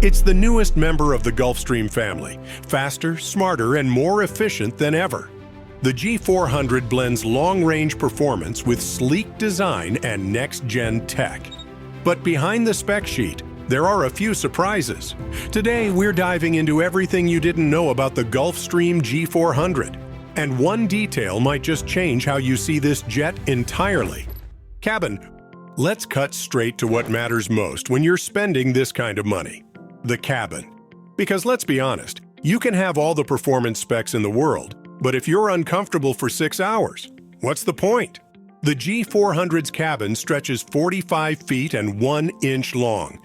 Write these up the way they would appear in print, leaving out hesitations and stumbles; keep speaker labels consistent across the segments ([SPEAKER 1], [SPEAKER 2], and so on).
[SPEAKER 1] It's the newest member of the Gulfstream family, faster, smarter, and more efficient than ever. The G400 blends long-range performance with sleek design and next-gen tech. But behind the spec sheet, there are a few surprises. Today, we're diving into everything you didn't know about the Gulfstream G400. And one detail might just change how you see this jet entirely. Cabin. Let's cut straight to what matters most when you're spending this kind of money. The cabin. Because let's be honest, you can have all the performance specs in the world, but if you're uncomfortable for 6 hours, what's the point? The G400's cabin stretches 45 feet and 1 inch long.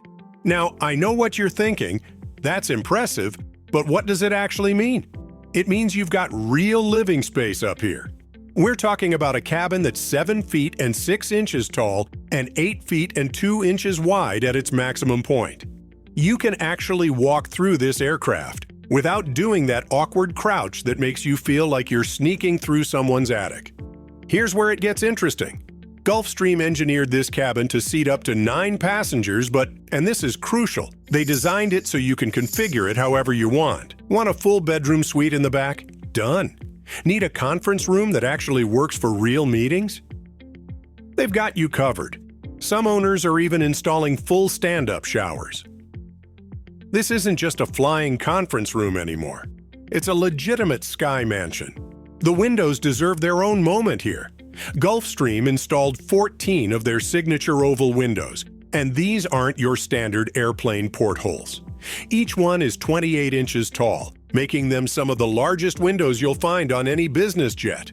[SPEAKER 1] Now, I know what you're thinking, that's impressive, but what does it actually mean? It means you've got real living space up here. We're talking about a cabin that's 7 feet and 6 inches tall and 8 feet and 2 inches wide at its maximum point. You can actually walk through this aircraft without doing that awkward crouch that makes you feel like you're sneaking through someone's attic. Here's where it gets interesting. Gulfstream engineered this cabin to seat up to 9 passengers, but, and this is crucial, they designed it so you can configure it however you want. Want a full bedroom suite in the back? Done. Need a conference room that actually works for real meetings? They've got you covered. Some owners are even installing full stand-up showers. This isn't just a flying conference room anymore. It's a legitimate sky mansion. The windows deserve their own moment here. Gulfstream installed 14 of their signature oval windows, and these aren't your standard airplane portholes. Each one is 28 inches tall, making them some of the largest windows you'll find on any business jet.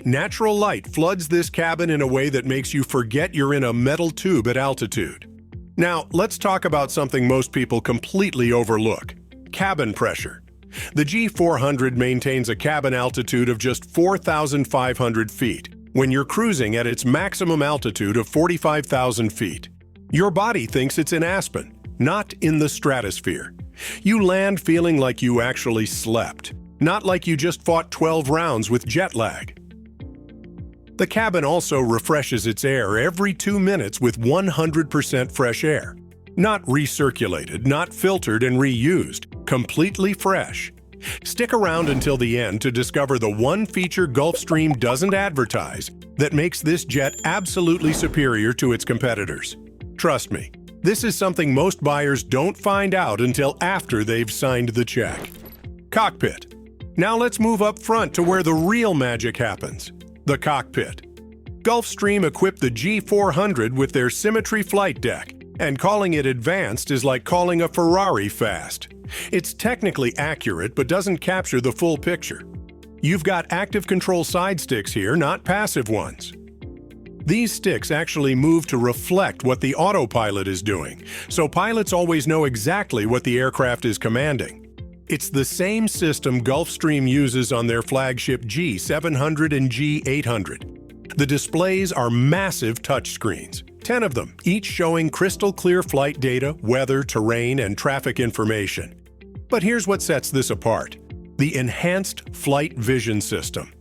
[SPEAKER 1] Natural light floods this cabin in a way that makes you forget you're in a metal tube at altitude. Now, let's talk about something most people completely overlook: cabin pressure. The G400 maintains a cabin altitude of just 4,500 feet when you're cruising at its maximum altitude of 45,000 feet. Your body thinks it's in Aspen, not in the stratosphere. You land feeling like you actually slept, not like you just fought 12 rounds with jet lag. The cabin also refreshes its air every 2 minutes with 100% fresh air. Not recirculated, not filtered and reused, completely fresh. Stick around until the end to discover the one feature Gulfstream doesn't advertise that makes this jet absolutely superior to its competitors. Trust me, this is something most buyers don't find out until after they've signed the check. Cockpit. Now let's move up front to where the real magic happens. The cockpit. Gulfstream equipped the G400 with their Symmetry flight deck, and calling it advanced is like calling a Ferrari fast. It's technically accurate but doesn't capture the full picture. You've got active control side sticks here, not passive ones. These sticks actually move to reflect what the autopilot is doing, so pilots always know exactly what the aircraft is commanding. It's the same system Gulfstream uses on their flagship G700 and G800. The displays are massive touchscreens, 10 of them, each showing crystal clear flight data, weather, terrain, and traffic information. But here's what sets this apart: the Enhanced Flight Vision System.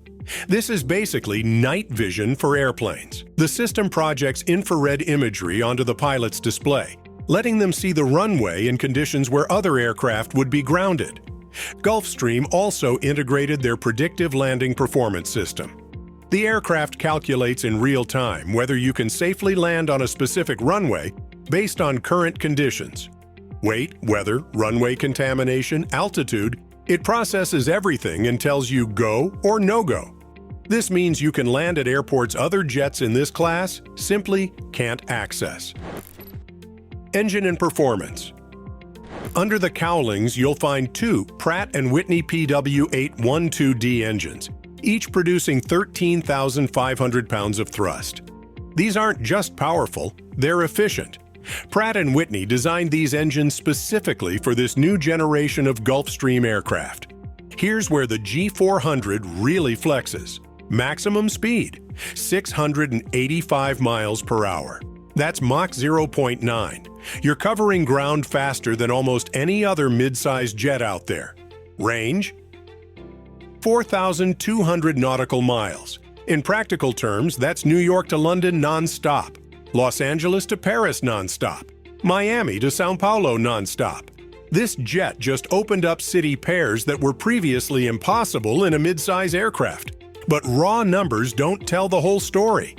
[SPEAKER 1] This is basically night vision for airplanes. The system projects infrared imagery onto the pilot's display, letting them see the runway in conditions where other aircraft would be grounded. Gulfstream also integrated their predictive landing performance system. The aircraft calculates in real time whether you can safely land on a specific runway based on current conditions. Weight, weather, runway contamination, altitude. It processes everything and tells you go or no-go. This means you can land at airports other jets in this class simply can't access. Engine and performance. Under the cowlings, you'll find 2 Pratt & Whitney PW812D engines, each producing 13,500 pounds of thrust. These aren't just powerful, they're efficient. Pratt & Whitney designed these engines specifically for this new generation of Gulfstream aircraft. Here's where the G400 really flexes. Maximum speed, 685 miles per hour. That's Mach 0.9. You're covering ground faster than almost any other mid-sized jet out there. Range? 4,200 nautical miles. In practical terms, that's New York to London non-stop, Los Angeles to Paris non-stop, Miami to Sao Paulo non-stop. This jet just opened up city pairs that were previously impossible in a midsize aircraft. But raw numbers don't tell the whole story.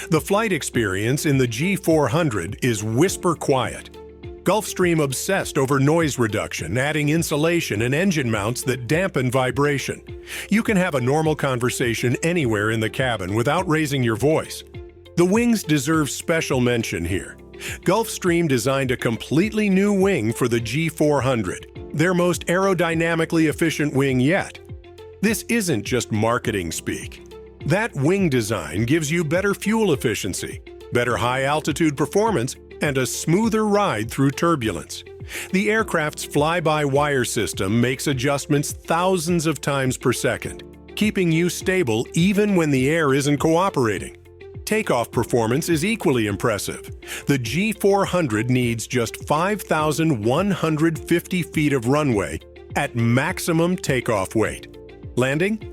[SPEAKER 1] The flight experience in the G400 is whisper quiet. Gulfstream obsessed over noise reduction, adding insulation and engine mounts that dampen vibration. You can have a normal conversation anywhere in the cabin without raising your voice. The wings deserve special mention here. Gulfstream designed a completely new wing for the G400, their most aerodynamically efficient wing yet. This isn't just marketing speak. That wing design gives you better fuel efficiency, better high-altitude performance, and a smoother ride through turbulence. The aircraft's fly-by-wire system makes adjustments thousands of times per second, keeping you stable even when the air isn't cooperating. Takeoff performance is equally impressive. The G400 needs just 5,150 feet of runway at maximum takeoff weight. Landing?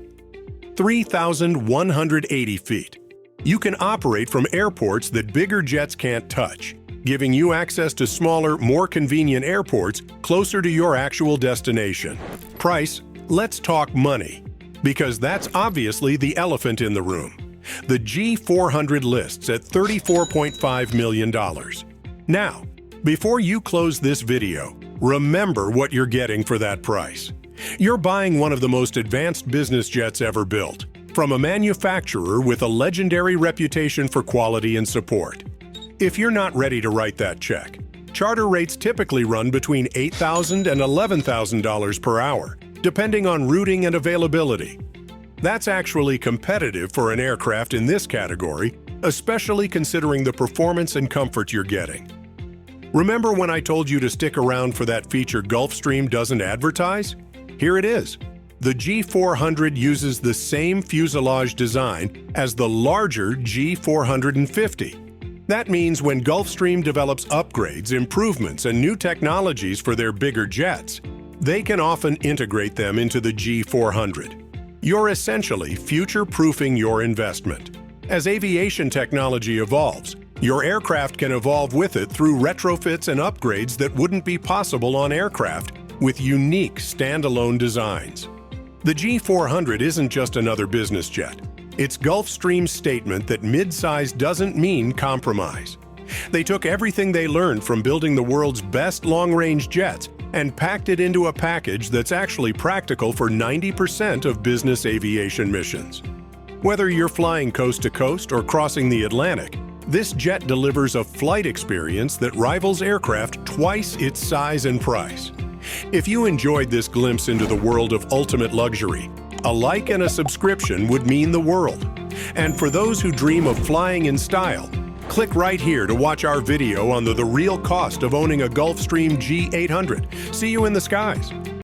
[SPEAKER 1] 3,180 feet. You can operate from airports that bigger jets can't touch, giving you access to smaller, more convenient airports closer to your actual destination. Price? Let's talk money, because that's obviously the elephant in the room. The G400 lists at $34.5 million. Now, before you close this video, remember what you're getting for that price. You're buying one of the most advanced business jets ever built, from a manufacturer with a legendary reputation for quality and support. If you're not ready to write that check, charter rates typically run between $8,000 and $11,000 per hour, depending on routing and availability. That's actually competitive for an aircraft in this category, especially considering the performance and comfort you're getting. Remember when I told you to stick around for that feature Gulfstream doesn't advertise? Here it is. The G400 uses the same fuselage design as the larger G450. That means when Gulfstream develops upgrades, improvements, and new technologies for their bigger jets, they can often integrate them into the G400. You're essentially future-proofing your investment. As aviation technology evolves, your aircraft can evolve with it through retrofits and upgrades that wouldn't be possible on aircraft with unique standalone designs. The G400 isn't just another business jet. It's Gulfstream's statement that mid-size doesn't mean compromise. They took everything they learned from building the world's best long-range jets and packed it into a package that's actually practical for 90% of business aviation missions. Whether you're flying coast to coast or crossing the Atlantic, this jet delivers a flight experience that rivals aircraft twice its size and price. If you enjoyed this glimpse into the world of ultimate luxury, a like and a subscription would mean the world. And for those who dream of flying in style, click right here to watch our video on the real cost of owning a Gulfstream G800. See you in the skies.